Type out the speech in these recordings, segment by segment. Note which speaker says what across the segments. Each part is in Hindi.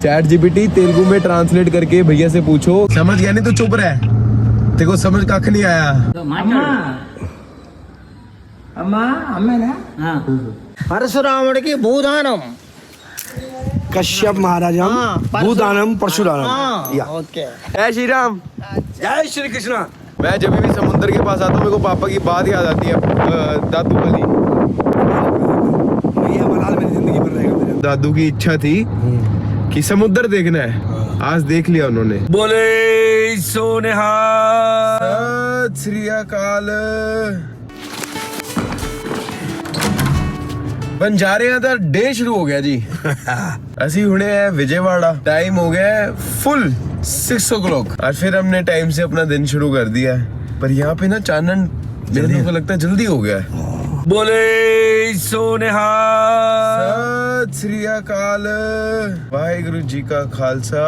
Speaker 1: चैट जीपीटी तेलुगु में ट्रांसलेट करके भैया से पूछो। समझ गया नहीं तो चुप रह, तेरे को समझ कख नहीं आया।
Speaker 2: పరశురాముడికి భూదానం
Speaker 3: कश्यप महाराजा भूदानम परशुराम या
Speaker 2: ఓకే
Speaker 1: जय श्री राम।
Speaker 3: जय श्री कृष्णा।
Speaker 1: मैं जब भी समुद्र के पास आता हूँ मेरे को पापा की बात याद आती है, दादू वाली।
Speaker 3: ये मलाल मेरी जिंदगी भर रहेगा मेरे।
Speaker 1: दादू की इच्छा थी कि समुद्र देखना है, आज देख लिया उन्होंने।
Speaker 3: बोले सोनेहा
Speaker 1: सत श्री अकाल। बंजारे का डे शुरू हो गया जी। ਅਸੀਂ ਹੁਣੇ है विजयवाड़ा, टाइम हो गया है फुल 6 o'clock। और फिर हमने टाइम से अपना दिन शुरू कर दिया है, पर यहाँ पे ना चानन मेरे को लगता है जल्दी हो गया है।
Speaker 3: बोले सोनेहा
Speaker 1: सत श्री अकाल। वाहिगुरु जी का खालसा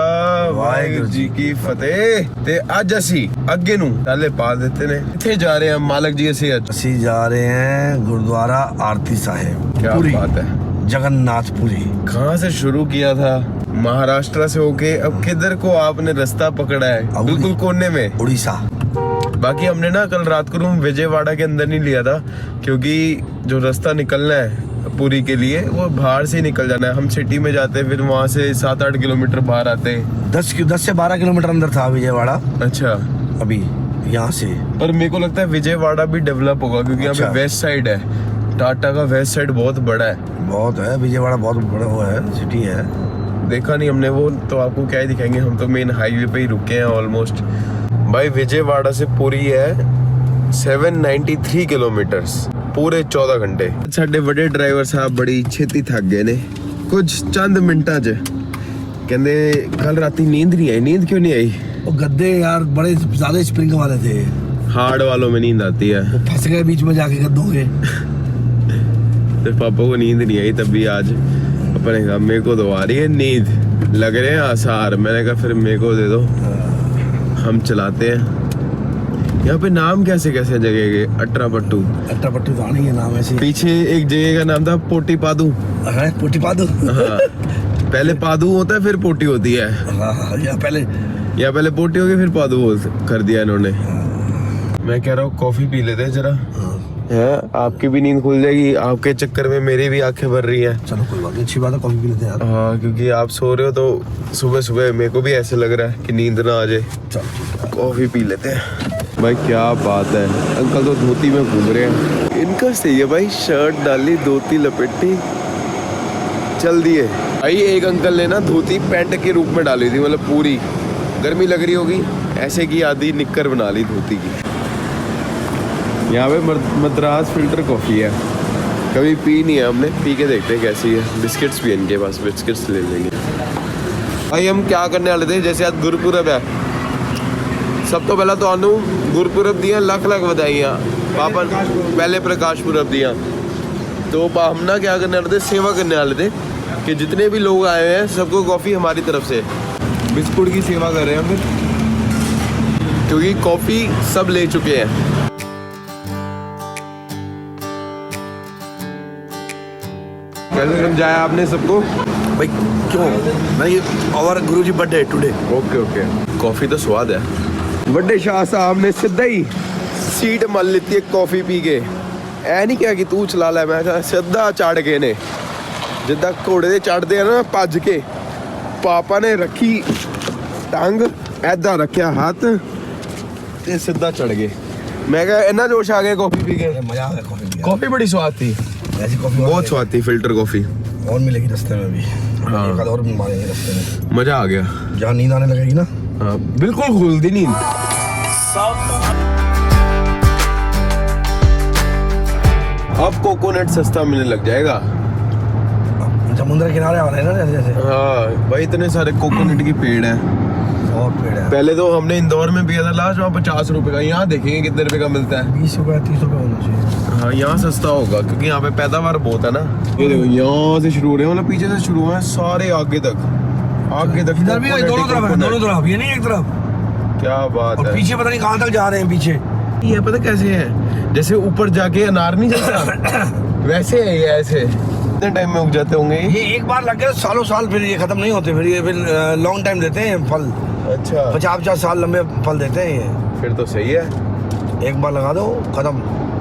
Speaker 1: वाहिगुरु जी की फतेह। ਤੇ ਅੱਜ ਅਸੀਂ ਅੱਗੇ ਨੂੰ ਤਾਲੇ ਪਾ ਦਿੱਤੇ ਨੇ। ਕਿੱਥੇ ਜਾ ਰਹੇ ਹਾਂ ਮਾਲਕ ਜੀ ਅਸੀਂ ਅੱਜ?
Speaker 3: ਅਸੀਂ जा रहे हैं गुरुद्वारा आरती साहिब।
Speaker 1: क्या बात है।
Speaker 3: जगन्नाथपुरी।
Speaker 1: कहाँ से शुरू किया था? महाराष्ट्र से होके अब किधर को आपने रास्ता पकड़ा है? बिल्कुल कोने में
Speaker 3: उड़ीसा।
Speaker 1: बाकी हमने ना कल रात को रूम विजयवाड़ा के अंदर नहीं लिया था, क्योंकि जो रास्ता निकलना है पुरी के लिए वो बाहर से ही निकल जाना है। हम सिटी में जाते हैं, फिर वहाँ से 7-8 किलोमीटर बाहर आते हैं।
Speaker 3: 10 से 12 किलोमीटर अंदर था विजयवाड़ा।
Speaker 1: अच्छा,
Speaker 3: अभी यहाँ से।
Speaker 1: पर मेरे को लगता है विजयवाड़ा भी डेवलप होगा, क्योंकि यहाँ पे
Speaker 3: अच्छा।
Speaker 1: वेस्ट साइड है। टाटा का वेस्ट साइड बहुत बड़ा है।
Speaker 3: बहुत है, विजयवाड़ा बहुत बड़ा वो है, सिटी है।
Speaker 1: देखा नहीं हमने वो, तो आपको क्या ही दिखाएंगे, हम तो मेन हाईवे पे ही रुके हैं ऑलमोस्ट। भाई विजयवाड़ा से पुरी है 793 किलोमीटर्स, पूरे 14 घंटे। साढ़े बड़े ड्राइवर साहब बड़ी छेती थक गए ने कुछ चंद मिनटा च। कहते कल राती नींद नहीं आई। नींद क्यों नहीं आई?
Speaker 3: वो गद्दे यार बड़े ज्यादा स्प्रिंग वाले थे।
Speaker 1: हार्ड वालों में नींद आती है।
Speaker 3: वो फंस गए बीच में जाके गद्दों के।
Speaker 1: तो पापा को नींद नहीं आई, तभी आज अपने कहा मेरे को तो आ रही है नींद, लग रहे हैं आसार। मैंने कहा फिर मेरे को दे दो, हम चलाते हैं। यहाँ पे नाम कैसे कैसे जगह के? अट्रापट्टू।
Speaker 3: अट्टापट्टू तो नहीं है नाम ऐसे।
Speaker 1: पीछे एक जगह का नाम था पोटी पादू।
Speaker 3: है पोटी पादू।
Speaker 1: हाँ, पहले पादू होता है फिर पोटी होती है।
Speaker 3: हाँ, या पहले
Speaker 1: पोटी होगी फिर पादू कर दिया इन्होंने। मैं कह रहा हूँ कॉफी पी लेते हैं जरा। है आपकी भी नींद खुल जाएगी, आपके चक्कर में मेरी भी आंखें भर रही हैं।
Speaker 3: चलो कोई बात नहीं, अच्छी बात है, कॉफी पी लेते हैं यार।
Speaker 1: हाँ, क्योंकि आप सो रहे हो तो सुबह सुबह मेरे को भी ऐसे लग रहा है कि नींद ना आ जाए।
Speaker 3: चलो
Speaker 1: कॉफी पी लेते हैं। भाई क्या बात है, अंकल तो धोती में घूम रहे हैं। इनका सही है भाई, शर्ट डाली धोती लपेटी चल दिए। भाई एक अंकल ने ना धोती पैंट के रूप में डाली थी, मतलब पूरी गर्मी लग रही होगी ऐसे की आधी निक्कर बना ली धोती की। यहाँ पे मद्रास फिल्टर कॉफ़ी है, कभी पी नहीं है हमने, पी के देखते हैं कैसी है। बिस्किट्स भी है इनके पास, बिस्किट्स ले लेंगे। भाई हम क्या करने वाले थे, जैसे आज गुरपुरब है, सब तो पहला तो आनू गुरपुरब दिया लख बधाइयाँ। पापा पहले प्रकाश पुरब दिया। तो हम ना क्या करने वाले थे, सेवा करने वाले थे कि जितने भी लोग आए हैं सबको कॉफ़ी हमारी तरफ से, बिस्कुट की सेवा कर रहे हैं फिर, क्योंकि कॉफ़ी सब ले चुके हैं। कैसे समझाया आपने सबको?
Speaker 3: भाई क्यों नहीं, और गुरुजी बर्थडे टुडे।
Speaker 1: ओके कॉफी तो स्वाद है। बड़े शाह साहब ने सीधा ही सीट मल लेती है कॉफी पी के। ऐ नहीं क्या कि तू चला लै, मैं सीधा चढ़ गए ने जिदा घोड़े दे चढ़ते हैं ना भज के। पापा ने रखी टंग, ऐदा रखा हाथ ते सीधा चढ़ गए। मैं कहा इन्ना जोश आ गया कॉफी पी के।
Speaker 3: मजा आ गया।
Speaker 1: कॉफी बड़ी स्वाद थी,
Speaker 3: ऐसी कॉफी
Speaker 1: बहुत स्वाद थी फिल्टर कॉफी।
Speaker 3: और मिलेगी रास्ते में भी।
Speaker 1: हाँ।
Speaker 3: एक आध और भी मारेंगे रास्ते में,
Speaker 1: मजा आ गया।
Speaker 3: जहाँ नींद आने लगेगी ना।
Speaker 1: हाँ बिल्कुल खुल दी नींद। अब कोकोनट सस्ता मिलने लग जाएगा।
Speaker 3: समुद्र के किनारे आ रहे हैं ना जैसे।
Speaker 1: हाँ भाई, इतने सारे कोकोनट की पेड़ हैं।
Speaker 3: और पेड़ है।
Speaker 1: पहले तो हमने इंदौर में पिया था लास्ट, वहाँ 50 रुपए का। यहाँ देखेंगे कितने रुपए का मिलता है।
Speaker 3: 20 रुपए 30 रुपए होना चाहिए।
Speaker 1: हाँ यहाँ सस्ता होगा, क्योंकि यहाँ पे पैदावार बहुत है ना। ये देखो यहाँ से शुरू हो रहे हैं, मतलब पीछे से शुरू हुए हैं सारे आगे तक
Speaker 3: इधर भी दोनों तरफ है, दोनों तरफ, ये नहीं एक तरफ।
Speaker 1: क्या बात
Speaker 3: और
Speaker 1: है।
Speaker 3: पीछे पता नहीं कहाँ तक जा रहे हैं पीछे।
Speaker 1: ये पता कैसे है, जैसे ऊपर जाके अनार नहीं चलता वैसे है ये, ऐसे कितने टाइम में उग जाते होंगे
Speaker 3: ये एक बार लग गए सालों साल, फिर ये खत्म नहीं होते, फिर ये फिर लॉन्ग टाइम देते हैं फल।
Speaker 1: अच्छा
Speaker 3: 50-50 साल लंबे फल देते हैं ये।
Speaker 1: फिर तो सही है।
Speaker 3: एक बार लगा दो खत्म।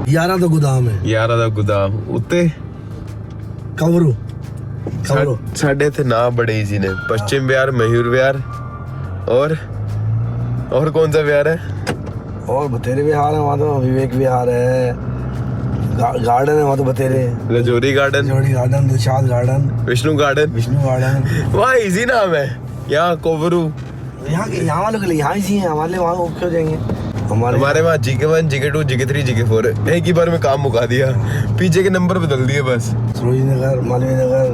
Speaker 3: 11 तो गोदाम है।
Speaker 1: 11 ਦਾ ਗੁਦਾਮ ਉੱਤੇ
Speaker 3: कवरू कवरू
Speaker 1: ਸਾਡੇ ਇੱਥੇ ਨਾ ਬੜੇ ਈਜ਼ੀ ਨੇ। पश्चिम बिहार, मयूर विहार और कौन सा विहार है?
Speaker 3: और बतेरे विहार है वहाँ तो, विवेक विहार है, गार्डन है वहाँ तो बतेरे,
Speaker 1: लजोरी गार्डन,
Speaker 3: जोड़ी garden, Dilshad garden,
Speaker 1: Vishnu garden,
Speaker 3: Vishnu garden.
Speaker 1: वहाँ इजी नाम है। यहाँ कोवरू।
Speaker 3: यहाँ वालों के लिए यहाँ ही है, हमारे लिए वहाँ क्यों जाएंगे?
Speaker 1: हमारे वहाँ GK1, GK2, GK3, GK4 एक ही बार में काम मुका दिया, पीछे के नंबर बदल दिए बस।
Speaker 3: सरोजनी नगर, मालवीय नगर,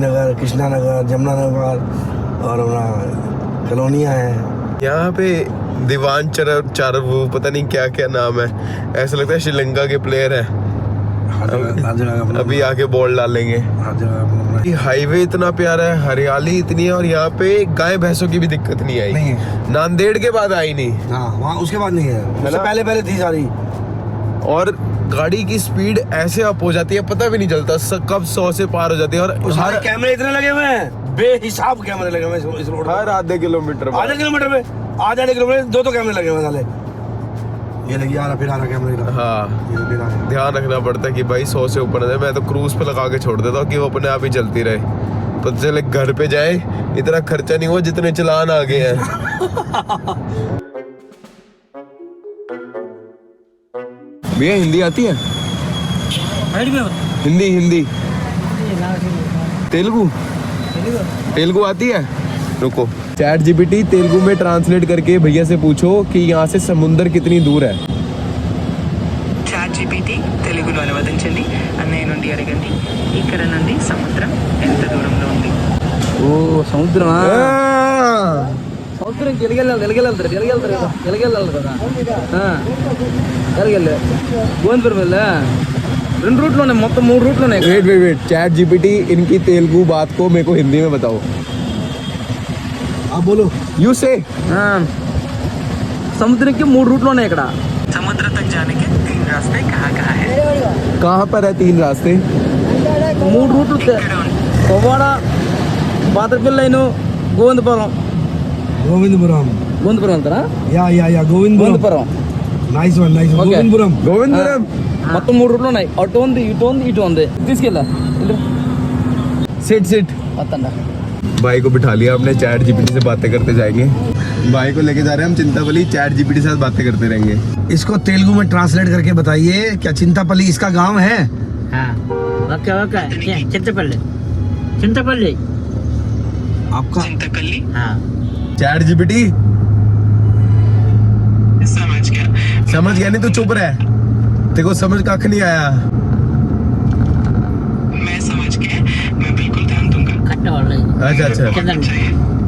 Speaker 3: नगर, कृष्णा नगर, जमुना नगर और अपना कॉलोनियाँ हैं। यहाँ
Speaker 1: पे दीवान चार वो पता नहीं क्या क्या नाम है, ऐसा लगता है श्रीलंका के प्लेयर है। अभी आके बॉल डालेंगे। हाईवे इतना प्यारा है, हरियाली इतनी है, और यहाँ पे गाय भैंसों की भी दिक्कत नहीं आई।
Speaker 3: नहीं
Speaker 1: नांदेड़ के बाद आई नहीं।
Speaker 3: हाँ वहाँ उसके बाद नहीं है, उससे पहले थी सारी।
Speaker 1: और गाड़ी की स्पीड ऐसे अप हो जाती है, पता भी नहीं चलता कब 100 से पार हो जाती है। और
Speaker 3: हर कैमरे इतने लगे हुए हैं, बेहिसाब कैमरे लगे हुए हैं इस रोड पर।
Speaker 1: हर आधे किलोमीटर
Speaker 3: पे आधे किलोमीटर 2 कैमरे लगे हुए हैं साले। ये लगी आ रहा, फिर आ रहा कैमरे का।
Speaker 1: हाँ ध्यान रखना पड़ता है कि भाई 100 से ऊपर है। मैं तो क्रूज पे लगा के छोड़ देता हूँ कि वो अपने आप ही चलती रहे, पता चले घर पे जाए इतना खर्चा नहीं हुआ जितने चलान आ गए हैं। भैया हिंदी आती है? हिंदी तेलुगु आती है? रुको, चैट जीपीटी तेलुगु में ट्रांसलेट करके भैया से पूछो कि यहाँ से समुंदर कितनी दूर है।
Speaker 4: చాట్ జీపీటీ తెలుగులో అనువదించండి. అన్నయ్య నుండి అడగండి, ఇక్కడ నుండి సముద్రం ఎంత దూరంలో ఉంది?
Speaker 2: ఓ సముద్రమా? సముద్రం ఎలాగెళ్తారు కదా. ఎలాగెళ్ళారు గోవిందపురం వెళ్ళా. 2 रूट ఉన్నాయి, మొత్తం 3 रूट ఉన్నాయి.
Speaker 1: वेट चैट जीपीटी इनकी तेलुगु बात को मेरे को हिंदी में बताओ।
Speaker 3: आप बोलो।
Speaker 1: यू से
Speaker 2: సముద్రంకి 3 रूट ఉన్నాయి ఇక్కడ.
Speaker 4: समुद्र तक जाने के 3 रास्ते कहाँ है?
Speaker 1: कहाँ पर है 3 रास्ते?
Speaker 2: 3 रूట్లు కొవ్వాడ, బాతరపల్లి, గోవిందపురం వెళ్తారా?
Speaker 3: Yeah Govindapuram. Nice one. Govindapuram
Speaker 2: మొత్తం 3 रूట్లు ఉన్నాయి. అటు ఉంది, ఇటు ఉంది. తీసుకెళ్ళా
Speaker 1: सिट
Speaker 2: వస్తండా.
Speaker 1: भाई को बिठा लिया हमने, चैट जीपीटी से बातें करते जाएंगे। भाई को लेके जा रहे हैं हम चिंतापल्ली, चैट जीपीटी से बातें करते रहेंगे।
Speaker 3: इसको तेलुगु में ट्रांसलेट करके बताइए, क्या चिंतापल्ली इसका गांव है?
Speaker 2: ఓకే చింతపల్లి
Speaker 3: आपका
Speaker 4: चिंतकल्ली
Speaker 1: चैट जीपीटी समझ गया नहीं तो चुप रहे, तेरे को समझ कख नहीं आया।
Speaker 4: मैं समझ गया, मैं बिल्कुल ध्यान दूंगा.
Speaker 1: अच्छा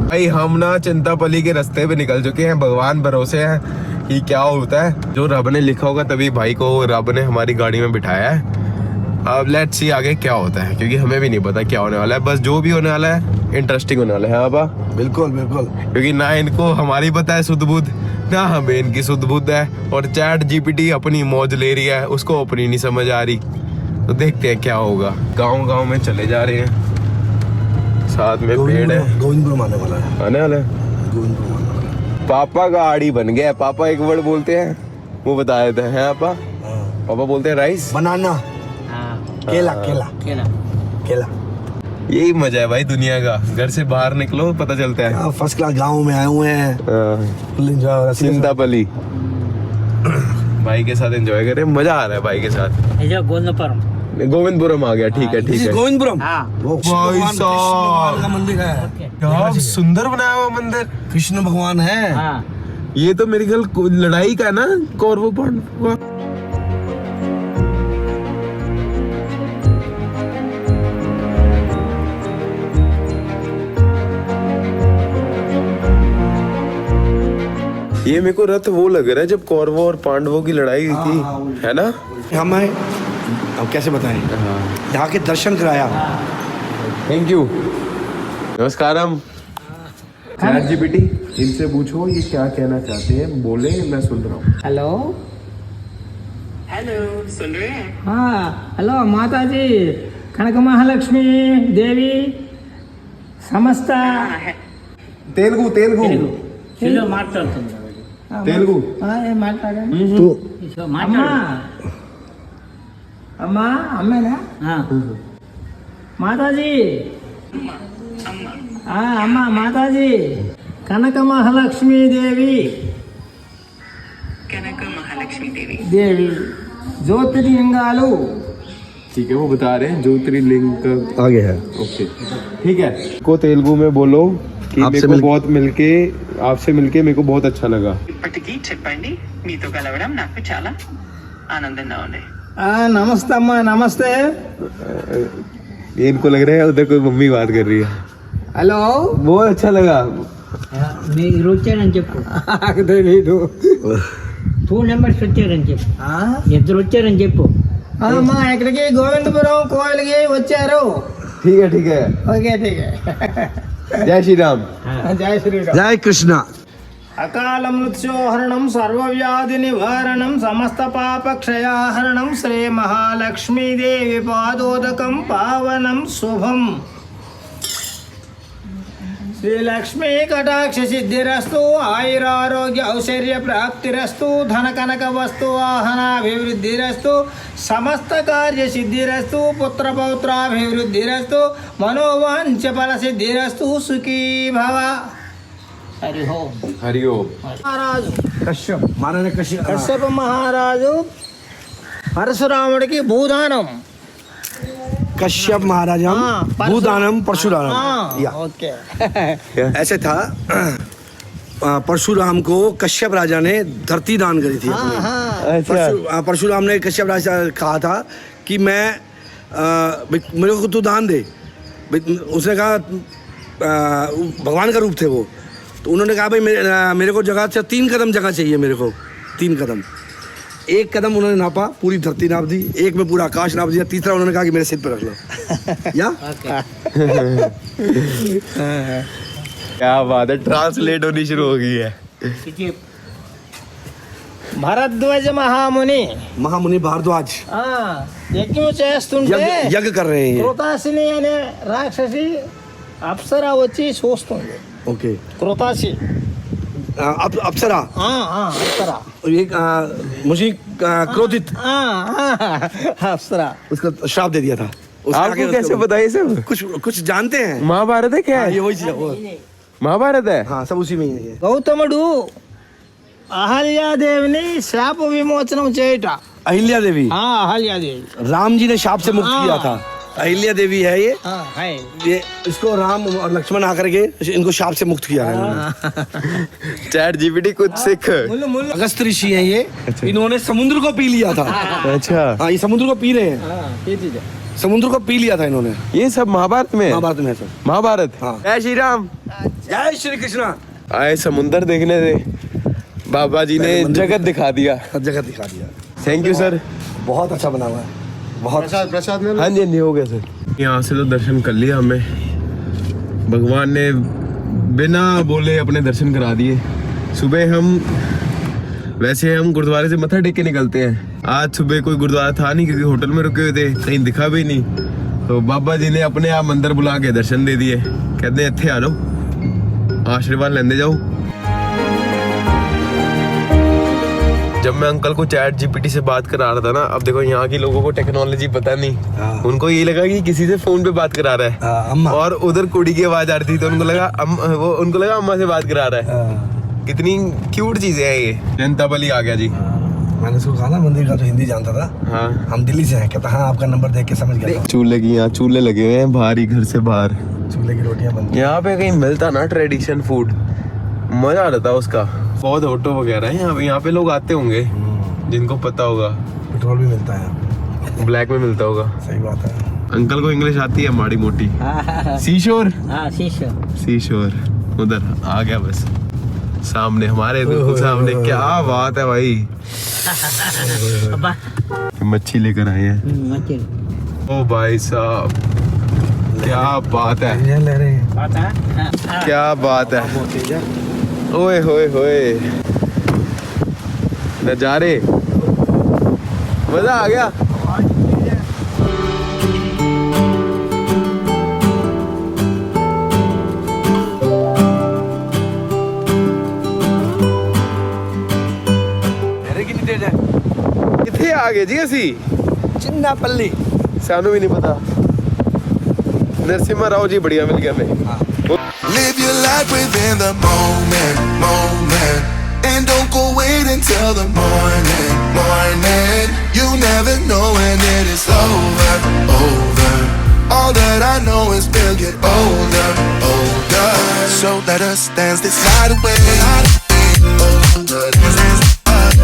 Speaker 1: भाई हम ना चिंतापल्ली के रास्ते पे निकल चुके हैं। भगवान भरोसे हैं कि क्या होता है, जो रब ने लिखा होगा तभी भाई को रब ने हमारी गाड़ी में बिठाया है। अब लेट्स सी आगे क्या होता है, क्योंकि हमें भी नहीं पता क्या होने वाला है। बस जो भी होने वाला है इंटरेस्टिंग होने वाला है। हाँ बा
Speaker 3: बिल्कुल
Speaker 1: क्योंकि ना इनको हमारी पता है शुद्ध बुद्ध, ना हमें इनकी शुद्ध बुद्ध है। और चैट जीपीटी अपनी मौज ले रही है, उसको अपनी नहीं समझ आ रही। तो देखते हैं क्या होगा। गांव में चले जा रहे हैं, साथ में पेड़ है।
Speaker 3: गोविंदपुरम आने वाला है।
Speaker 1: पापा का आड़ी बन गया। पापा एक वर्ड बोलते हैं, वो बता देते हैं। पापा पापा बोलते हैं राइस,
Speaker 3: बनाना, केला।
Speaker 1: यही मजा है भाई दुनिया का। घर से बाहर निकलो पता चलता है।
Speaker 3: फर्स्ट क्लास गांव में आए हुए हैं, फुल एंजॉय।
Speaker 1: चिंतापल्ली भाई के साथ एंजॉय करें, मजा आ रहा है भाई के साथ। गोविंदपुरम आ गया। ठीक है
Speaker 3: गोविंदपुरम
Speaker 1: भाई साहब
Speaker 3: का मंदिर है।
Speaker 1: क्या सुंदर बनाया हुआ मंदिर,
Speaker 3: कृष्ण भगवान है।
Speaker 1: ये तो मेरे ख्याल लड़ाई का है ना, कौरवों पांडवों का। ये मेरे को रथ वो लग रहा है जब कौरवों और पांडवों की लड़ाई हुई थी, है ना?
Speaker 3: हमें अब कैसे बताएं, यहाँ के दर्शन कराया।
Speaker 1: Thank you. नमस्कारम। चैट जीपीटी इनसे पूछो ये क्या कहना चाहते हैं, बोले मैं सुन रहा हूँ।
Speaker 4: हेलो, सुन रहे हैं?
Speaker 2: हेलो माता जी,
Speaker 5: కనక మహాలక్ష్మి దేవి సమస్త
Speaker 1: तेलुगु तेलुगु
Speaker 6: ఏదో మాట్లాడుతుంది
Speaker 1: तेलुगु
Speaker 5: ఏం మాట్లాడండి
Speaker 3: तू
Speaker 5: అమ్మా అమ్మా అమ్మేనా మాతాజీ అమ్మ మాతాజీ కనక మహాలక్ష్మి దేవి
Speaker 4: కనక మహాలక్ష్మి దేవి
Speaker 5: దేవి జ్యోతిర్లింగాలు
Speaker 1: ठीक है वो बता रहे हैं ज्योतिर्लिंग का
Speaker 3: आगे है
Speaker 1: ओके ठीक है को तेलुगु में बोलो कि
Speaker 3: आपसे
Speaker 1: मेरे को बहुत मिलके आपसे मिलके मेरे को बहुत अच्छा लगा
Speaker 4: ఇప్పటికీ చెప్పండి మీతో కలవడం నాకు చాలా ఆనందంగా ఉంది
Speaker 5: నమస్తే అమ్మా నమస్తే
Speaker 1: इनको लग रहा है उधर कोई मम्मी बात कर रही है
Speaker 5: హలో
Speaker 1: बहुत अच्छा लगा
Speaker 6: మీరు వచ్చారని చెప్పు
Speaker 5: నాకు తెలీదు
Speaker 6: 2 నెంబర్స్ వచ్చారని చెప్పు ఇద్దరు వచ్చారని చెప్పు
Speaker 5: అమ్మా ఇక్కడికి గోవిందపురం కోవిలకి వచ్చారు
Speaker 1: ठीक है
Speaker 5: ఓకే ఠీక్
Speaker 1: जय श्री राम
Speaker 5: జై శ్రీరామ్
Speaker 3: जय कृष्णा
Speaker 5: అకాల మృత్యోహరణం సర్వవ్యాధి నివారణం సమస్త పాప క్షయాహరణం శ్రీ మహాలక్ష్మీదేవి పాదోదకం పావనం శుభం శ్రీ లక్ష్మీ కటాక్ష సిద్ధిరస్తు ఆయురారోగ్య ఐశ్వర్య ప్రాప్తిరస్తు ధన కనక వస్తు వాహనాభివృద్ధిరస్తు సమస్త కార్య సిద్ధిరస్తు పుత్ర పౌత్రాభివృద్ధిరస్తు మనోవాంఛ ఫల సిద్ధిరస్తు సుఖీ భవ హరి ఓం
Speaker 1: हरि ओम
Speaker 5: మహారాజు
Speaker 3: कश्यप महाराज कश्यप
Speaker 5: కశ్యప మహారాజు పరశురాముడికి భూదానం
Speaker 3: कश्यप महाराज हम
Speaker 5: हाँ,
Speaker 3: भूदानम परशुराम या
Speaker 5: ఓకే
Speaker 3: ऐसे था परशुराम को कश्यप राजा ने धरती दान करी थी अपनी। परशुराम ने कश्यप राजा से कहा था कि मैं भाई मेरे को तू दान दे भाई उसने कहा भगवान का रूप थे वो तो उन्होंने कहा भाई मेरे को जगह से 3 कदम जगह चाहिए मेरे को 3 कदम 1 कदम उन्होंने नापा पूरी धरती नाप दी 1 में पूरा आकाश नाप दिया तीसरा उन्होंने कहा कि मेरे सिर पे रख लो या
Speaker 1: क्या बात है ट्रांसलेट होनी शुरू हो गई है
Speaker 5: భరద్వాజ మహాముని
Speaker 3: महामुनि भारद्वाज
Speaker 5: యజ్ఞం చేస్తుంటే
Speaker 3: यज्ञ कर रहे हैं ये
Speaker 5: కృతాసిని అనే రాక్షసి అప్సరా వచ్చి చూస్తుంది
Speaker 3: ओके
Speaker 5: కృతాసి
Speaker 3: अप्सरा
Speaker 5: అప్సరా
Speaker 3: एक मुझे क्रोधित
Speaker 5: అప్సరా
Speaker 3: उसका श्राप दे दिया था उसके आगे
Speaker 1: आपको कैसे
Speaker 3: उसको-
Speaker 1: पता ये सब
Speaker 3: कुछ जानते हैं
Speaker 1: महाभारत है क्या
Speaker 3: हाँ,
Speaker 1: है
Speaker 3: ये वही चीज है वो
Speaker 1: महाभारत है
Speaker 3: हाँ सब उसी में ही है ये।
Speaker 5: గౌతముడు అహల్యాదేవిని శాప విమోచనం చేయుట
Speaker 3: अहिल्या देवी
Speaker 5: అహల్యాదేవి
Speaker 3: राम जी ने शाप से मुक्त
Speaker 5: हाँ।
Speaker 3: किया था अहिल्या देवी है ये इसको राम और लक्ष्मण आकर के इनको शाप से मुक्त किया है
Speaker 1: चैट जीपीटी कुछ सीख
Speaker 3: अगस्त ऋषि है ये इन्होंने समुद्र को पी लिया था
Speaker 1: अच्छा
Speaker 3: हाँ ये समुद्र को पी रहे हैं समुद्र को पी लिया था इन्होंने
Speaker 1: ये सब महाभारत में है?
Speaker 3: महाभारत में है सर
Speaker 1: महाभारत
Speaker 3: हाँ।
Speaker 1: जय श्री राम
Speaker 3: जय श्री कृष्णा
Speaker 1: आए समुंदर देखने से बाबा जी ने जगत दिखा दिया
Speaker 3: हर जगह दिखा दिया
Speaker 1: थैंक यू सर
Speaker 3: बहुत अच्छा बना हुआ है बहुत
Speaker 1: हाँ जी हो गया सर यहाँ से तो दर्शन कर लिया हमें भगवान ने बिना बोले अपने दर्शन करा दिए सुबह हम वैसे हम गुरुद्वारे से मत्था टेक के निकलते हैं आज सुबह कोई गुरुद्वारा था नहीं क्योंकि होटल में रुके हुए थे कहीं दिखा भी नहीं तो बाबा जी ने अपने आप मंदिर बुला के दर्शन दे दिए कहते हैं इत्थे आ जाओ आशीर्वाद लेंदे जाओ जब मैं अंकल को चैट जीपीटी से बात करा रहा था ना अब देखो यहाँ के लोगों को टेक्नोलॉजी पता नहीं उनको ये लगा कि किसी से फोन पे बात करा रहा है
Speaker 3: अम्मा
Speaker 1: और उधर कुड़ी की आवाज आ रही थी तो उनको लगा अम्मा से बात करा रहा है कितनी क्यूट चीजें हैं ये जनता बली आ गया जी
Speaker 3: मैंने उसको कहा ना मंदिर का तो हिंदी जानता था
Speaker 1: हाँ
Speaker 3: हम दिल्ली से हैं कहता हाँ आपका नंबर देख के समझ गया था।
Speaker 1: चूल्हे की यहाँ चूल्हे लगे हुए हैं बाहर ही घर से बाहर
Speaker 3: चूल्हे की रोटियां बनती
Speaker 1: यहाँ पे कहीं मिलता ना ट्रेडिशन फूड मजा आ जाता उसका बहुत ऑटो वगैरह है यहाँ पे लोग आते होंगे जिनको पता होगा
Speaker 3: पेट्रोल भी मिलता है
Speaker 1: ब्लैक में मिलता होगा
Speaker 3: सही बात है
Speaker 1: अंकल को इंग्लिश आती है माड़ी मोटी सीशोर
Speaker 6: శీష
Speaker 1: सीशोर उधर आ गया बस सामने हमारे बिल्कुल सामने क्या बात है भाई
Speaker 6: అబ్బా
Speaker 1: मच्छी लेकर आए हैं
Speaker 6: మంచిది
Speaker 1: ओ भाई साहब क्या बात है
Speaker 3: ये ले रहे हैं
Speaker 1: क्या बात है ओए होए होए नजारे मजा आ गया आ गए जी असी
Speaker 3: चिन्नापल्ली
Speaker 1: सानू भी नहीं पता नरसिम्हा राव जी बढ़िया मिल गया मैं
Speaker 7: Live your life within the moment, moment. And don't go wait until the morning, morning. You never know when it is over, over. All that I know is we'll get older, older. So let us dance this night away. Older, dance this night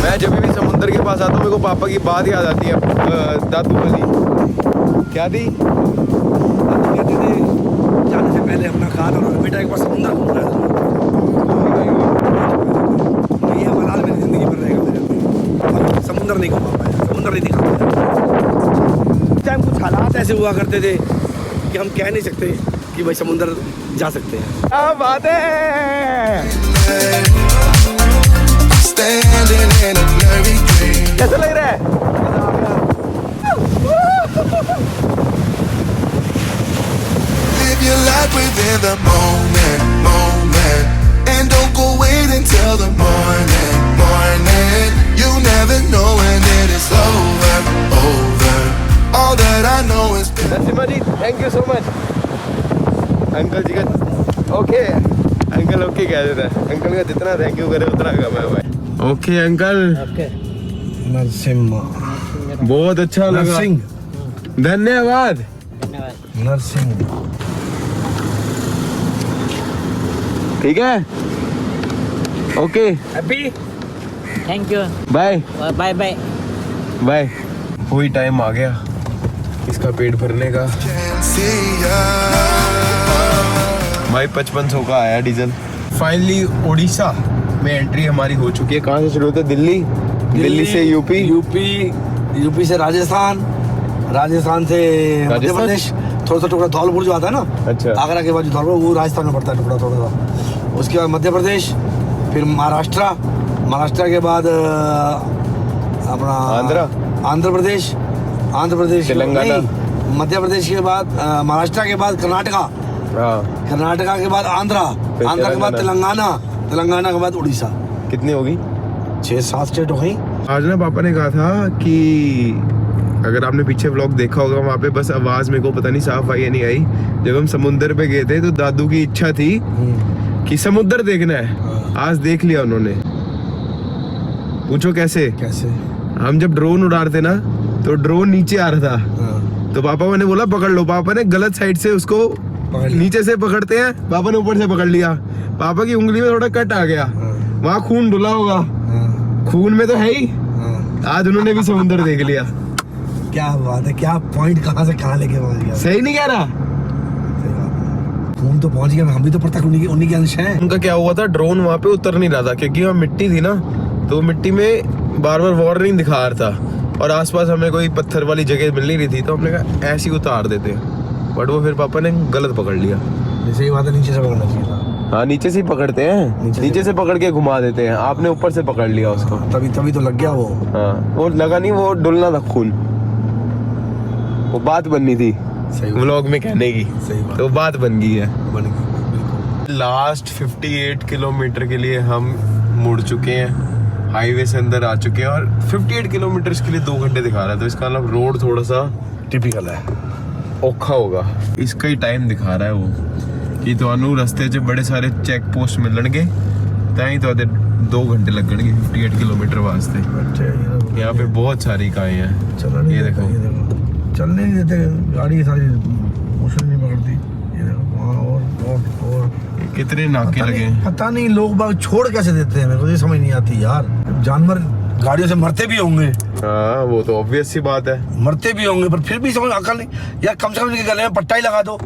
Speaker 1: मैं जब भी समुद्र के पास आता हूँ मेरे को पापा की बात याद आती है दादू वाली क्या थी
Speaker 3: दादू कहते थे जाने से पहले अपना कहा था उन्होंने, बेटा एक बार समुद्र घूमना है ये मलाल मेरी जिंदगी पर रहेगा मेरे अंदर। समुद्र नहीं घुमा पाया, समुद्र नहीं दिखा पाया। टाइम कुछ हालात ऐसे हुआ करते थे कि हम कह नहीं सकते कि भाई समुद्र जा सकते हैं।
Speaker 1: क्या बात है
Speaker 7: standing in a blurry dream.
Speaker 1: कैसा लग रहा है
Speaker 7: Live your life within the moment, moment. And don't go wait until the morning, morning. You never know when it is over, over. All that I know is
Speaker 1: Narasimha ji thank you so much uncle ji का ओके अंकल ओके कह देता है अंकल का जितना थैंक यू करे उतना कम है भाई ओके अंकल
Speaker 3: नरसिम्हा
Speaker 1: बहुत अच्छा लगा
Speaker 3: नरसिंह
Speaker 1: धन्यवाद
Speaker 3: नरसिंह
Speaker 1: ठीक है okay
Speaker 3: happy
Speaker 6: thank you
Speaker 1: bye
Speaker 6: bye bye
Speaker 1: bye वही टाइम आ गया इसका पेट भरने का
Speaker 7: can't see ya.
Speaker 1: भाई 5500 का आया डीजल फाइनली उड़ीसा में एंट्री हमारी हो चुकी है कहाँ से शुरू होता है दिल्ली दिल्ली से यूपी
Speaker 3: यूपी से राजस्थान, राजस्थान से मध्य
Speaker 1: राजस्थान?
Speaker 3: प्रदेश, थोड़ा सा टुकड़ा धौलपुर जो आता है ना,
Speaker 1: अच्छा।
Speaker 3: आगरा के बाद जो धौलपुर वो राजस्थान में पड़ता है टुकड़ा थोड़ा सा। उसके बाद मध्य प्रदेश, फिर महाराष्ट्र, महाराष्ट्र के बाद अपना आंध्र प्रदेश, आंध्र प्रदेश
Speaker 1: तेलंगाना।
Speaker 3: नहीं, मध्य प्रदेश के बाद महाराष्ट्र के बाद कर्नाटका,
Speaker 1: हाँ
Speaker 3: कर्नाटका के बाद आंध्रा,
Speaker 1: फिर
Speaker 3: आंध्रा के बाद
Speaker 1: तेलंगाना।
Speaker 3: तेलंगाना, तेलंगाना के बाद उड़ीसा।
Speaker 1: कितनी होगी
Speaker 3: 6-7 स्टेट हो गई।
Speaker 1: आज ना पापा ने कहा था कि अगर आपने पीछे व्लॉग देखा होगा वहाँ पे बस आवाज मेरे को पता नहीं साफ आई या नहीं आई जब हम समुद्र पे गए थे तो दादू की इच्छा थी कि समुद्र देखना है आज देख लिया उन्होंने पूछो कैसे
Speaker 3: कैसे?
Speaker 1: हम जब ड्रोन उड़ा रहे थे ना तो ड्रोन नीचे आ रहा था तो पापा ने बोला पकड़ लो पापा ने गलत साइड से उसको नीचे से पकड़ते हैं पापा ने ऊपर से पकड़ लिया पापा की उंगली में थोड़ा कट आ गया वहाँ खून धुला होगा खून में तो है ही आज उन्होंने भी समुद्र देख लिया
Speaker 3: क्या बात है, क्या पॉइंट कहाँ से कहाँ लेके पहुंच गया।
Speaker 1: सही नहीं कह रहा
Speaker 3: खून तो पहुंच गया, हम भी तो प्रत्यक्ष उन्हीं के अंश हैं।
Speaker 1: उनका क्या हुआ था ड्रोन वहाँ पे उतर नहीं रहा था क्योंकि वहाँ मिट्टी थी ना तो मिट्टी में बार बार वार्निंग दिखा रहा था और आसपास हमें कोई पत्थर वाली जगह मिल नहीं रही थी तो हमने कहा ऐसे ही उतार देते हैं बट वो फिर पापा ने गलत पकड़ लिया
Speaker 3: सही बात है, नीचे से पकड़ना चाहिए था।
Speaker 1: हाँ नीचे से ही पकड़ते हैं नीचे से पकड़ के घुमा देते हैं आपने ऊपर से पकड़ लिया उसको
Speaker 3: तभी तो लग गया वो।
Speaker 1: हाँ वो लगा नहीं वो डुलना था खून वो बात बननी थी
Speaker 3: सही
Speaker 1: व्लॉग में कहने की
Speaker 3: सही बात।
Speaker 1: तो बात बन गई है
Speaker 3: बन गई।
Speaker 1: लास्ट 58 किलोमीटर के लिए हम मुड़ चुके हैं हाईवे से अंदर आ चुके हैं और 58 किलोमीटर के लिए 2 घंटे दिखा रहा है तो इसका मतलब रोड थोड़ा सा
Speaker 3: टिपिकल है,
Speaker 1: औखा होगा इसका ही टाइम दिखा रहा है वो कि तो रस्ते च बड़े सारे चेक पोस्ट मिलणगे ताई तो 2 घंटे लगणगे 58 किलोमीटर वास्ते यहाँ पे बहुत सारी काएं हैं ये देखो
Speaker 3: चलने नहीं देते गाड़ी सारी मुश्किल नहीं पकड़ती। ये देखो वहाँ और
Speaker 1: कितने नाके लगे हैं
Speaker 3: पता नहीं लोग बाग छोड़ कैसे देते हैं, मेरे को ये समझ नहीं आती यार। जानवर गाड़ियों से मरते भी होंगे,
Speaker 1: हाँ वो तो ऑब्वियस सी बात है
Speaker 3: मरते भी होंगे पर फिर भी समझ अकल नहीं यार। कम से कम इनके गले में पट्टा ही लगा दो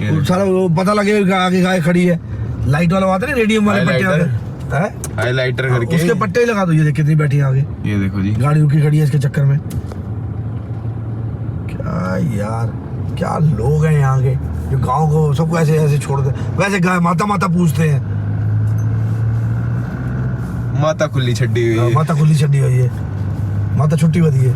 Speaker 1: ये
Speaker 3: सारा वो पता लगे आगे गाय खड़ी है। लाइट वाला आते ना रेडियम वाले पट्टे आते हैं,
Speaker 1: हाईलाइटर करके
Speaker 3: उसके पट्टे ही लगा दो। ये देख कितनी बैठी है आगे,
Speaker 1: ये देखो जी
Speaker 3: गाड़ी रुकी खड़ी है इसके चक्कर में। क्या यार क्या लोग हैं यहाँ के जो गांव को सबको ऐसे ऐसे छोड़ दे। वैसे गाय माता माता पूछते हैं,
Speaker 1: माता खुली छड्डी हुई है
Speaker 3: माता खुली छड़ी हुई है, माता छुट्टी बदी है।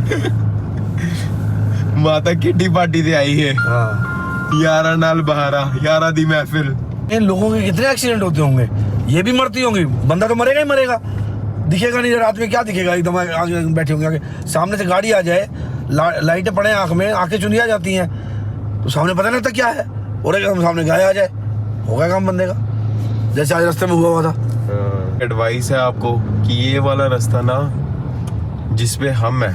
Speaker 1: माता किटी पार्टी से आई है
Speaker 3: हाँ
Speaker 1: यारा नाल बहारा यारा दी महफिल
Speaker 3: इन लोगों के कितने एक्सीडेंट होते होंगे ये भी मरती होंगी, बंदा तो मरेगा ही मरेगा, दिखेगा नहीं रात में, क्या दिखेगा, एकदम आगे बैठे होंगे, आगे सामने से गाड़ी आ जाए, लाइटें पड़े आंख में, आंखें चुनिया जाती हैं, तो सामने पता नहीं लगता क्या है, और एकदम सामने गाय आ जाए, होगा काम बंदे का, जैसे आज रास्ते में हुआ था।
Speaker 1: एडवाइस है आपको कि ये वाला रास्ता ना जिसपे हम है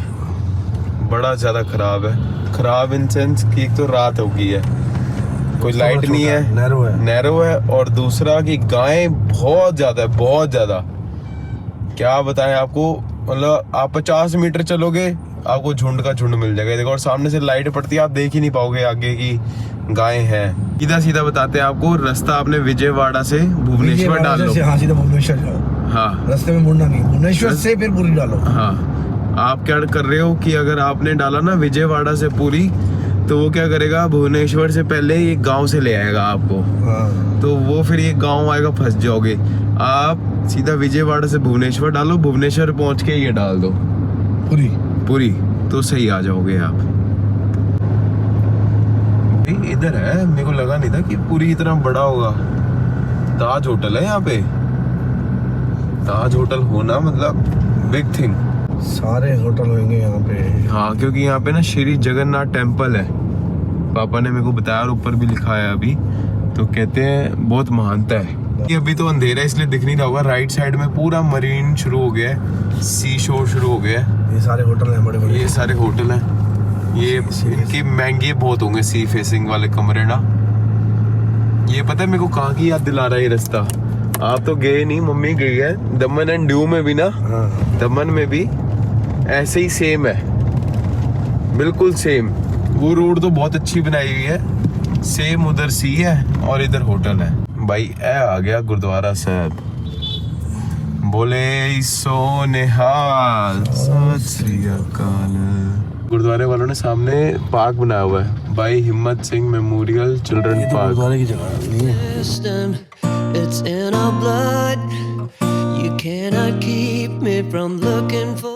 Speaker 1: बड़ा ज़्यादा ख़राब है। ख़राब इन सेंस कि एक तो रात हो गई है, कोई लाइट नहीं है, नैरो है, और दूसरा कि गायें बहुत ज़्यादा है, बहुत ज़्यादा। क्या बताएं आपको, मतलब आप 50 मीटर चलोगे आपको झुंड का झुंड मिल जाएगा, देखो, और सामने से लाइट पड़ती है, आप देख ही नहीं पाओगे आगे की गायें हैं। सीधा सीधा बताते हैं आपको रास्ता, आपने विजयवाड़ा से भुवनेश्वर डाल लो।
Speaker 3: हाँ, सीधा भुवनेश्वर जाओ।
Speaker 1: हाँ, रास्ते
Speaker 3: में मुड़ना नहीं, भुवनेश्वर से फिर पुरी डालो।
Speaker 1: हाँ, आप क्या कर रहे हो कि अगर आपने डाला ना विजयवाड़ा से पुरी, तो वो क्या करेगा, भुवनेश्वर से पहले एक गांव से ले आएगा आपको।
Speaker 3: हाँ।
Speaker 1: तो वो फिर ये गांव आएगा, फंस जाओगे। आप सीधा विजयवाड़ा से भुवनेश्वर डालो, भुवनेश्वर पहुंच के ये डाल दो पुरी, तो सही आ जाओगे आप। इधर है, मेरे को लगा नहीं था कि पूरी इतना बड़ा होगा। ताज होटल है यहाँ पे, ताज होटल होना मतलब बिग थिंग।
Speaker 3: सारे होटल होंगे यहाँ पे।
Speaker 1: हाँ, क्योंकि यहाँ पे ना श्री जगन्नाथ टेम्पल है, पापा ने मेरे को बताया, और ऊपर भी लिखा है अभी, तो कहते हैं बहुत महानता है। ये अभी तो अंधेरा है इसलिए दिख नहीं रहा होगा, राइट साइड में पूरा मरीन शुरू हो गया है, सी शोर शुरू हो गया है।
Speaker 3: ये सारे होटल हैं बड़े बड़े,
Speaker 1: ये सारे होटल हैं, ये इनके महंगे बहुत होंगे सी फेसिंग वाले कमरे ना। ये पता है मेरे को कहाँ की याद दिला रहा है ये रास्ता, आप तो गए नहीं, मम्मी गई है, दमन एंड ड्यू में भी ना।
Speaker 3: हाँ।
Speaker 1: दमन में भी ऐसे ही सेम है, बिल्कुल सेम। वो रोड तो बहुत अच्छी बनाई हुई है, सेम उधर सी है और इधर होटल है। भाई ए आ गया गुरुद्वारा साहब, बोले सो निहाल, सत श्री अकाल। गुरुद्वारे वालों ने सामने पार्क बनाया हुआ है, भाई हिम्मत सिंह मेमोरियल चिल्ड्रन पार्क।
Speaker 3: गुरुद्वारे की जगह नहीं है।
Speaker 8: It's in our blood. You cannot keep me from looking for